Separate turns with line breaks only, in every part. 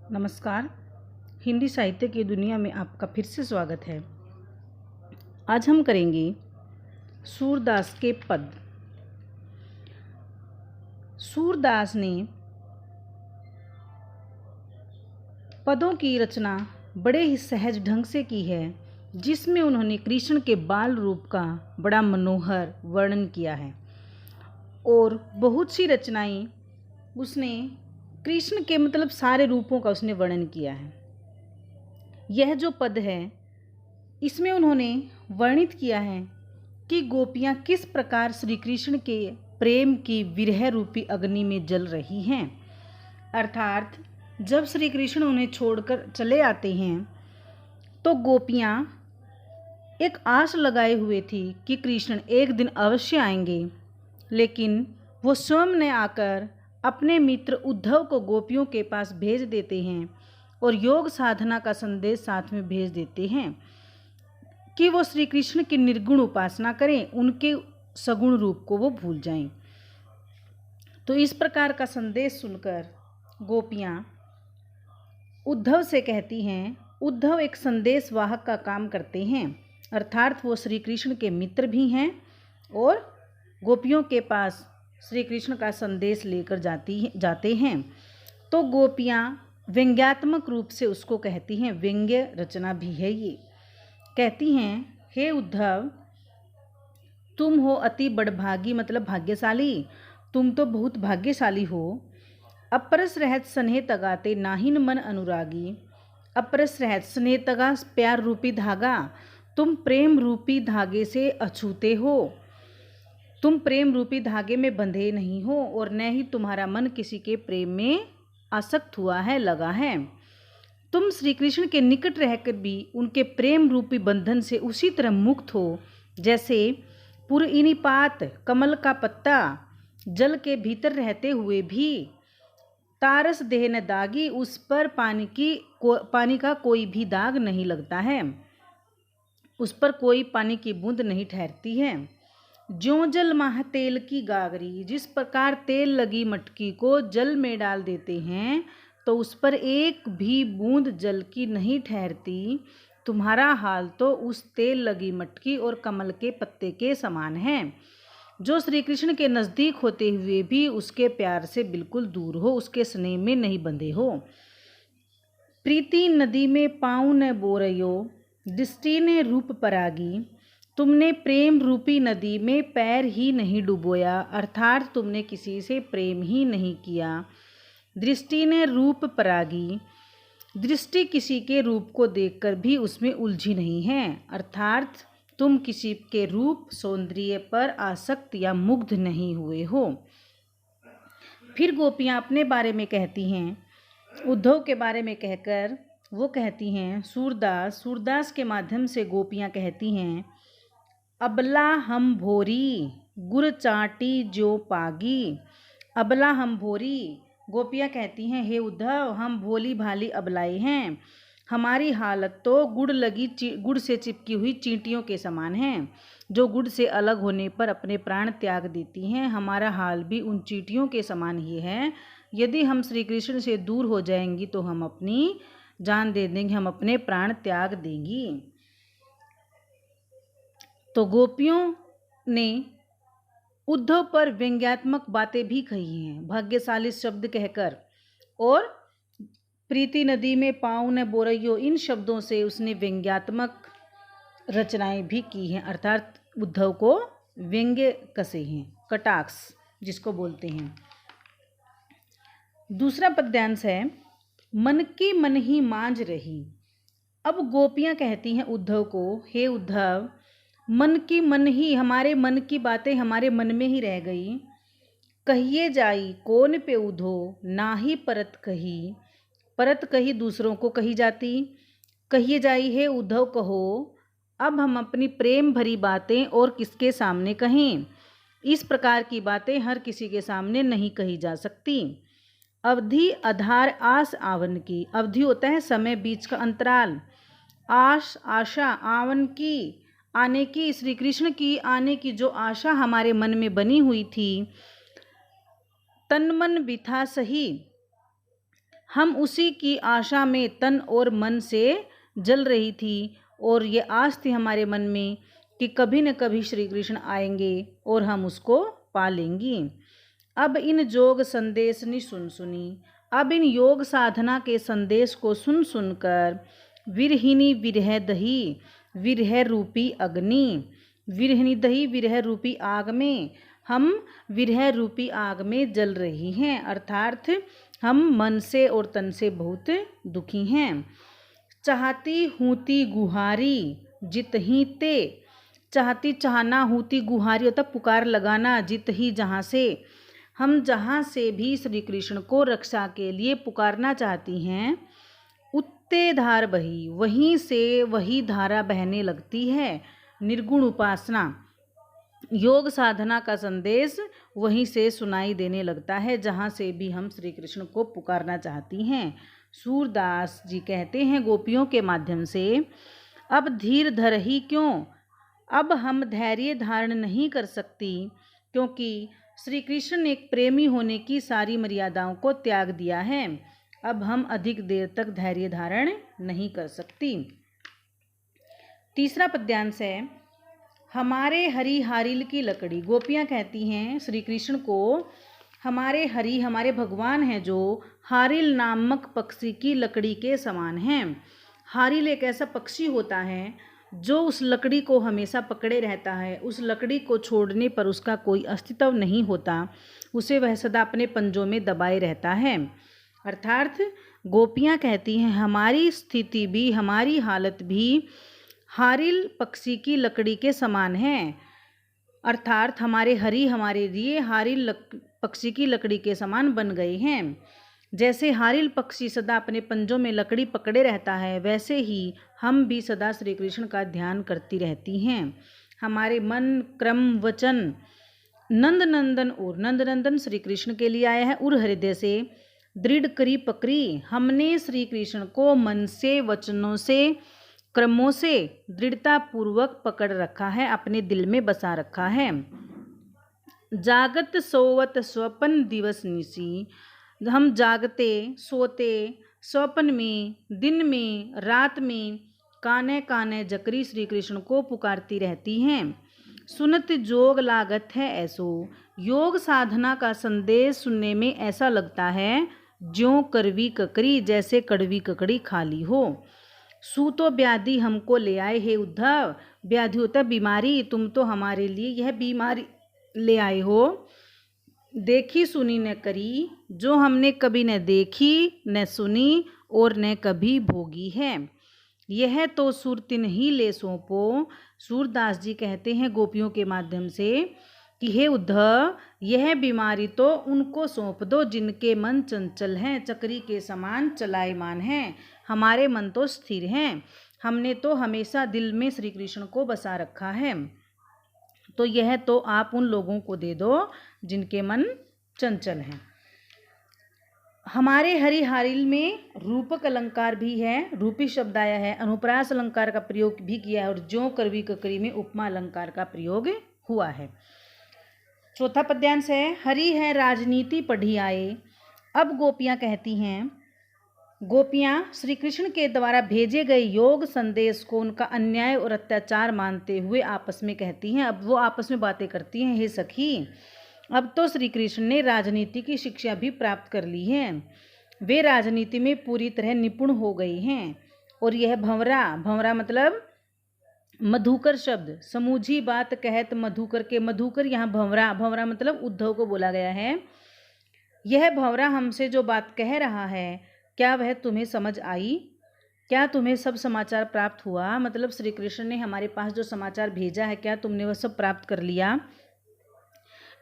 नमस्कार। हिंदी साहित्य की दुनिया में आपका फिर से स्वागत है। आज हम करेंगे सूरदास के पद। सूरदास ने पदों की रचना बड़े ही सहज ढंग से की है, जिसमें उन्होंने कृष्ण के बाल रूप का बड़ा मनोहर वर्णन किया है और बहुत सी रचनाएं उसने कृष्ण के सारे रूपों का उसने वर्णन किया है। यह जो पद है, इसमें उन्होंने वर्णित किया है कि गोपियाँ किस प्रकार श्री कृष्ण के प्रेम की विरह रूपी अग्नि में जल रही हैं। अर्थात जब श्री कृष्ण उन्हें छोड़कर चले आते हैं तो गोपियाँ एक आस लगाए हुए थी कि कृष्ण एक दिन अवश्य आएंगे, लेकिन वो स्वयं ने आकर अपने मित्र उद्धव को गोपियों के पास भेज देते हैं और योग साधना का संदेश साथ में भेज देते हैं कि वो श्री कृष्ण की निर्गुण उपासना करें, उनके सगुण रूप को वो भूल जाएं। तो इस प्रकार का संदेश सुनकर गोपियाँ उद्धव से कहती हैं, उद्धव एक संदेश वाहक का काम करते हैं, अर्थात वो श्री कृष्ण के मित्र भी हैं और गोपियों के पास श्री कृष्ण का संदेश लेकर जाते हैं। तो गोपियाँ व्यंग्यात्मक रूप से उसको कहती हैं, व्यंग्य रचना भी है ये। कहती हैं, हे उद्धव, तुम हो अति बड़भागी, भाग्यशाली। तुम तो बहुत भाग्यशाली हो। अपरस रहत स्नेह तगाते नाहिन मन अनुरागी। अपरस रहत स्नेह तगा प्यार रूपी धागा। तुम प्रेम रूपी धागे से अछूते हो। तुम प्रेम रूपी धागे में बंधे नहीं हो और न ही तुम्हारा मन किसी के प्रेम में आसक्त हुआ है, लगा है। तुम श्री कृष्ण के निकट रहकर भी उनके प्रेम रूपी बंधन से उसी तरह मुक्त हो जैसे पुरइनिपात कमल का पत्ता जल के भीतर रहते हुए भी तारस देह न दागी, उस पर पानी का कोई भी दाग नहीं लगता है, उस पर कोई पानी की बूंद नहीं ठहरती है। ज्यों जल माह तेल की गागरी, जिस प्रकार तेल लगी मटकी को जल में डाल देते हैं तो उस पर एक भी बूंद जल की नहीं ठहरती, तुम्हारा हाल तो उस तेल लगी मटकी और कमल के पत्ते के समान है, जो श्री कृष्ण के नज़दीक होते हुए भी उसके प्यार से बिल्कुल दूर हो, उसके स्नेह में नहीं बंधे हो। प्रीति नदी में पाँव न बोरयो, दृष्टि ने रूप परागी। तुमने प्रेम रूपी नदी में पैर ही नहीं डुबोया, अर्थात तुमने किसी से प्रेम ही नहीं किया। दृष्टि ने रूप परागी, दृष्टि किसी के रूप को देखकर भी उसमें उलझी नहीं है, अर्थात तुम किसी के रूप सौंदर्य पर आसक्त या मुग्ध नहीं हुए हो। फिर गोपियाँ अपने बारे में कहती हैं, उद्धव के बारे में कहकर वो कहती हैं, सूरदास के माध्यम से गोपियाँ कहती हैं, अबला हम भोरी गुर चाटी जो पागी। अबला हम भोरी, गोपियाँ कहती हैं, हे उद्धव, हम भोली भाली अबलाएं हैं, हमारी हालत तो गुड़ से चिपकी हुई चींटियों के समान है, जो गुड़ से अलग होने पर अपने प्राण त्याग देती हैं। हमारा हाल भी उन चींटियों के समान ही है। यदि हम श्री कृष्ण से दूर हो जाएंगी तो हम अपनी जान दे देंगे, हम अपने प्राण त्याग देंगी। तो गोपियों ने उद्धव पर व्यंग्यात्मक बातें भी कही हैं, भाग्यशाली शब्द कहकर, और प्रीति नदी में पाँव न बोरइयो, इन शब्दों से उसने व्यंग्यात्मक रचनाएं भी की हैं, अर्थात उद्धव को व्यंग्य कसे हैं, कटाक्ष जिसको बोलते हैं। दूसरा पद्यांश है, मन की मन ही मांझ रही। अब गोपियाँ कहती हैं उद्धव को, हे उद्धव, मन की मन ही, हमारे मन की बातें हमारे मन में ही रह गई। कहिए जाई कौन पे उधो, ना ही परत कही। परत कही दूसरों को कही जाती, कहिए जाई हे उद्धव कहो, अब हम अपनी प्रेम भरी बातें और किसके सामने कहें। इस प्रकार की बातें हर किसी के सामने नहीं कही जा सकती। अवधि आधार आस आवन की, अवधि होता है समय, बीच का अंतराल। आशा आवन की, आने की, श्री कृष्ण की आने की जो आशा हमारे मन में बनी हुई थी, तन मन बिथा सही, हम उसी की आशा में तन और मन से जल रही थी और ये आस थी हमारे मन में कि कभी न कभी श्री कृष्ण आएंगे और हम उसको पा लेंगी। अब इन जोग संदेश नि सुन सुनी, अब इन योग साधना के संदेश को सुन सुनकर विरहिनी विरह दही विरह रूपी अग्नि, विरहिनी दही विरह रूपी आग में हम विरह रूपी आग में जल रही हैं, अर्थात हम मन से और तन से बहुत दुखी हैं। चाहती हूती गुहारी जित ही ते, चाहती चाहना हूती गुहारी होता पुकार लगाना, जित ही जहाँ से, हम जहाँ से भी श्री कृष्ण को रक्षा के लिए पुकारना चाहती हैं, उत्ते धार बही, वहीं से वही धारा बहने लगती है। निर्गुण उपासना योग साधना का संदेश वहीं से सुनाई देने लगता है जहाँ से भी हम श्री कृष्ण को पुकारना चाहती हैं। सूरदास जी कहते हैं गोपियों के माध्यम से, अब धीर धर ही क्यों, अब हम धैर्य धारण नहीं कर सकती, क्योंकि श्री कृष्ण एक प्रेमी होने की सारी मर्यादाओं को त्याग दिया है। अब हम अधिक देर तक धैर्य धारण नहीं कर सकती। तीसरा पद्यांश है, हमारे हरि हारिल की लकड़ी। गोपियाँ कहती हैं श्री कृष्ण को, हमारे हरि हमारे भगवान हैं जो हारिल नामक पक्षी की लकड़ी के समान हैं। हारिल एक ऐसा पक्षी होता है जो उस लकड़ी को हमेशा पकड़े रहता है, उस लकड़ी को छोड़ने पर उसका कोई अस्तित्व नहीं होता, उसे वह सदा अपने पंजों में दबाए रहता है। अर्थात गोपियाँ कहती हैं हमारी स्थिति भी, हमारी हालत भी हारिल पक्षी की लकड़ी के समान है, अर्थात हमारे हरि हमारे लिए हारिल पक्षी की लकड़ी के समान बन गए हैं। जैसे हारिल पक्षी सदा अपने पंजों में लकड़ी पकड़े रहता है, वैसे ही हम भी सदा श्री कृष्ण का ध्यान करती रहती हैं। हमारे मन क्रम वचन नंद नंदन और नंद नंदन श्री कृष्ण के लिए आया है। उर हृदय से दृढ़ करी पकड़ी, हमने श्री कृष्ण को मन से वचनों से क्रमों से दृढ़ता पूर्वक पकड़ रखा है, अपने दिल में बसा रखा है। जागत सोवत स्वपन दिवस निसी, हम जागते सोते स्वप्न में दिन में रात में काने काने जकरी श्री कृष्ण को पुकारती रहती हैं। सुनत जोग लागत है ऐसो, योग साधना का संदेश सुनने में ऐसा लगता है ज्यों करवी ककरी, जैसे कड़वी ककड़ी खाली हो। सूतो व्याधि हमको ले आए हे उद्धव, व्याधि होता बीमारी, तुम तो हमारे लिए यह बीमारी ले आए हो। देखी सुनी न करी, जो हमने कभी न देखी न सुनी और न कभी भोगी है, यह तो सुरतिन ही ले सौंपो। सूरदास जी कहते हैं गोपियों के माध्यम से कि हे उद्धव, यह बीमारी तो उनको सौंप दो जिनके मन चंचल हैं, चक्री के समान चलायमान हैं। हमारे मन तो स्थिर हैं, हमने तो हमेशा दिल में श्री कृष्ण को बसा रखा है, तो यह तो आप उन लोगों को दे दो जिनके मन चंचल हैं। हमारे हरि हारिल में रूपक अलंकार भी है, रूपी शब्द आया है, अनुप्रास अलंकार का प्रयोग भी किया है और ज्यों करवी ककरी में उपमा अलंकार का प्रयोग हुआ है। चौथा पद्यांश है, हरि है राजनीति पढ़ी आए। अब गोपियाँ कहती हैं, गोपियाँ श्री कृष्ण के द्वारा भेजे गए योग संदेश को उनका अन्याय और अत्याचार मानते हुए आपस में कहती हैं। अब वो आपस में बातें करती हैं, हे सखी, अब तो श्री कृष्ण ने राजनीति की शिक्षा भी प्राप्त कर ली है, वे राजनीति में पूरी तरह निपुण हो गई हैं। और यह भंवरा, भंवरा मतलब मधुकर शब्द, समूझी बात कहत मधुकर के, मधुकर यहाँ भंवरा, भंवरा मतलब उद्धव को बोला गया है। यह भंवरा हमसे जो बात कह रहा है, क्या वह तुम्हें समझ आई? क्या तुम्हें सब समाचार प्राप्त हुआ? मतलब श्री कृष्ण ने हमारे पास जो समाचार भेजा है, क्या तुमने वह सब प्राप्त कर लिया?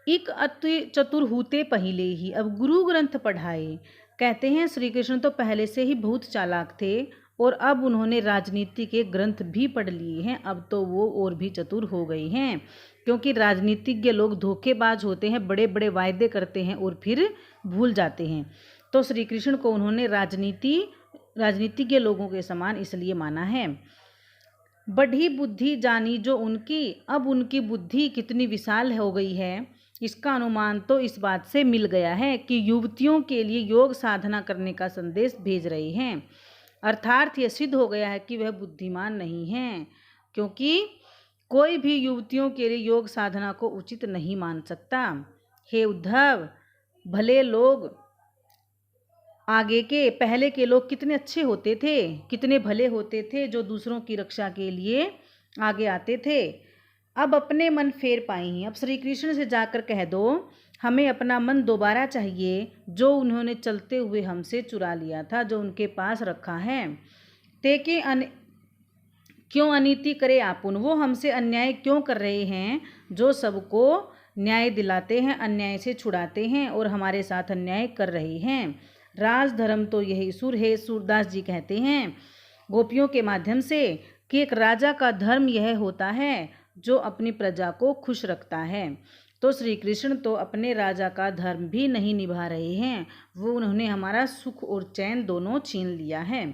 एक अति चतुर हूते पहले ही, अब गुरु ग्रंथ पढ़ाए। कहते हैं श्री कृष्ण तो पहले से ही बहुत चालाक थे और अब उन्होंने राजनीति के ग्रंथ भी पढ़ लिए हैं, अब तो वो और भी चतुर हो गए हैं, क्योंकि राजनीतिज्ञ लोग धोखेबाज होते हैं, बड़े बड़े वायदे करते हैं और फिर भूल जाते हैं। तो श्री कृष्ण को उन्होंने राजनीतिज्ञ लोगों के समान इसलिए माना है। बढ़ी बुद्धि जानी जो उनकी, अब उनकी बुद्धि कितनी विशाल हो गई है, इसका अनुमान तो इस बात से मिल गया है कि युवतियों के लिए योग साधना करने का संदेश भेज रहे हैं। अर्थात यह सिद्ध हो गया है कि वह बुद्धिमान नहीं हैं, क्योंकि कोई भी युवतियों के लिए योग साधना को उचित नहीं मान सकता। हे उद्धव, भले लोग आगे के पहले के लोग कितने अच्छे होते थे, कितने भले होते थे, जो दूसरों की रक्षा के लिए आगे आते थे। अब अपने मन फेर पाई हैं। अब श्री कृष्ण से जाकर कह दो, हमें अपना मन दोबारा चाहिए, जो उन्होंने चलते हुए हमसे चुरा लिया था, जो उनके पास रखा है। तेके क्यों अनीति करे आपुन, वो हमसे अन्याय क्यों कर रहे हैं, जो सबको न्याय दिलाते हैं, अन्याय से छुड़ाते हैं और हमारे साथ अन्याय कर रहे हैं। राज धर्म तो यही सुर है। सूरदास जी कहते हैं गोपियों के माध्यम से कि एक राजा का धर्म यह होता है जो अपनी प्रजा को खुश रखता है। तो श्री कृष्ण तो अपने राजा का धर्म भी नहीं निभा रहे हैं, वो उन्होंने हमारा सुख और चैन दोनों छीन लिया है।